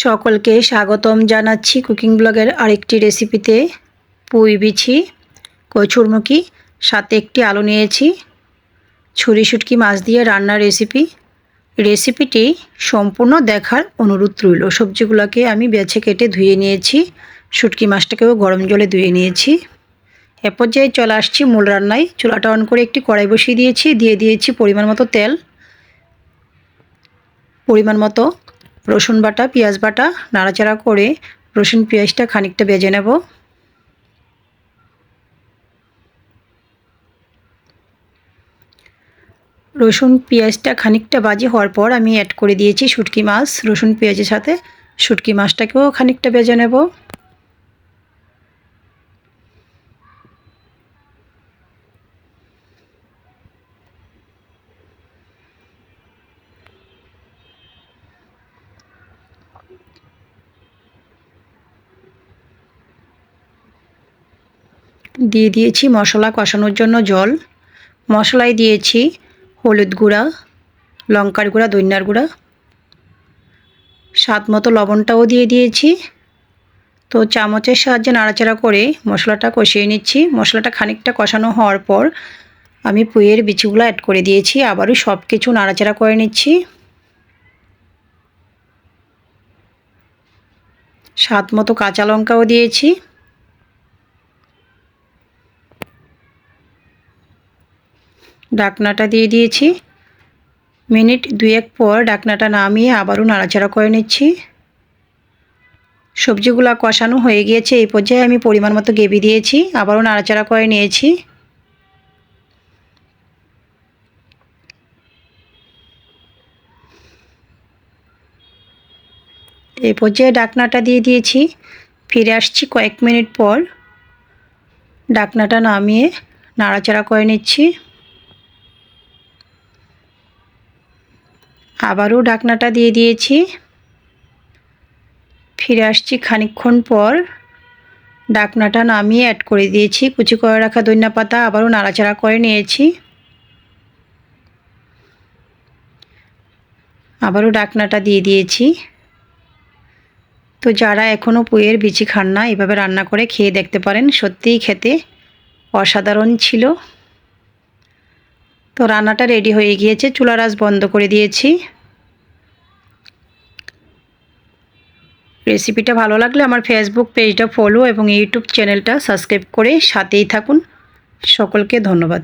সকলকে স্বাগতম জানাচ্ছি কুকিং ব্লগের আরেকটি রেসিপিতে। পুঁই বিছি, কচুরমুখী, সাথে একটি আলু নিয়েছি। ছুরি শুটকি মাছ দিয়ে রান্নার রেসিপিটি সম্পূর্ণ দেখার অনুরোধ রইল। সবজিগুলোকে আমি বেছে কেটে ধুয়ে নিয়েছি, শুটকি মাছটাকেও গরম জলে ধুয়ে নিয়েছি। এ পর্যায়ে চলে আসছি মূল রান্নায়। চুলাটা অন করে একটি কড়াই বসিয়ে দিয়ে দিয়েছি পরিমাণ মতো তেল, পরিমাণ মতো রসুন বাটা, পেঁয়াজ বাটা। নাড়াচাড়া করে রসুন পেঁয়াজটা খানিকটা ভেজে নেব। রসুন পেঁয়াজটা খানিকটা ভাজি হওয়ার পর আমি অ্যাড করে দিয়েছি শুটকি মাছ। রসুন পেঁয়াজের সাথে শুটকি মাছটাকেও খানিকটা ভেজে নেব। দিয়ে দিয়েছি মশলা কষানোর জন্য জল। মশলায় দিয়েছি হলুদ গুঁড়া, লঙ্কার গুঁড়া, ধনিয়ার গুঁড়া, স্বাদ মতো লবণটাও দিয়ে দিয়েছি। তো চামচের সাহায্যে নাড়াচাড়া করে মশলাটা কষিয়ে নিচ্ছি। মশলাটা খানিকটা কষানো হওয়ার পর আমি পুঁইয়ের বিচিগুলো অ্যাড করে দিয়েছি। আবারও সব কিছু নাড়াচাড়া করে নিচ্ছি। স্বাদ মতো কাঁচা লঙ্কাও দিয়েছি। ঢাকনাটা দিয়ে দিয়েছি। মিনিট দুয়েক পর ঢাকনাটা নামিয়ে আবারও নাড়াচাড়া করে নিচ্ছি। সবজিগুলো কষানো হয়ে গিয়েছে। এই পর্যায়ে আমি পরিমাণ মতো গ্রেভি দিয়েছি, আবারও নাড়াচাড়া করে নিয়েছি। এই পর্যায়ে ঢাকনাটা দিয়ে দিয়েছি। ফিরে আসছি কয়েক মিনিট পর। ঢাকনাটা নামিয়ে নাড়াচাড়া করে নিচ্ছি। আবারও ঢাকনাটা দিয়ে দিয়েছি। ফিরে আসছি খানিকক্ষণ পর। ঢাকনাটা নামিয়ে অ্যাড করে দিয়েছি কুচি করে রাখা ধনিয়া পাতা। আবারও নাড়াচাড়া করে নিয়েছি। আবারও ঢাকনাটা দিয়ে দিয়েছি। তো যারা এখনও পুঁইয়ের বিচি খান না, এভাবে রান্না করে খেয়ে দেখতে পারেন। সত্যিই খেতে অসাধারণ ছিল। তো রান্নাটা রেডি হয়ে গিয়েছে। চুলার আঁচ বন্ধ করে দিয়েছি। রেসিপিটা ভালো লাগলে আমার ফেসবুক পেজটা ফলো এবং ইউটিউব চ্যানেলটা সাবস্ক্রাইব করে সাথেই থাকুন। সকলকে ধন্যবাদ।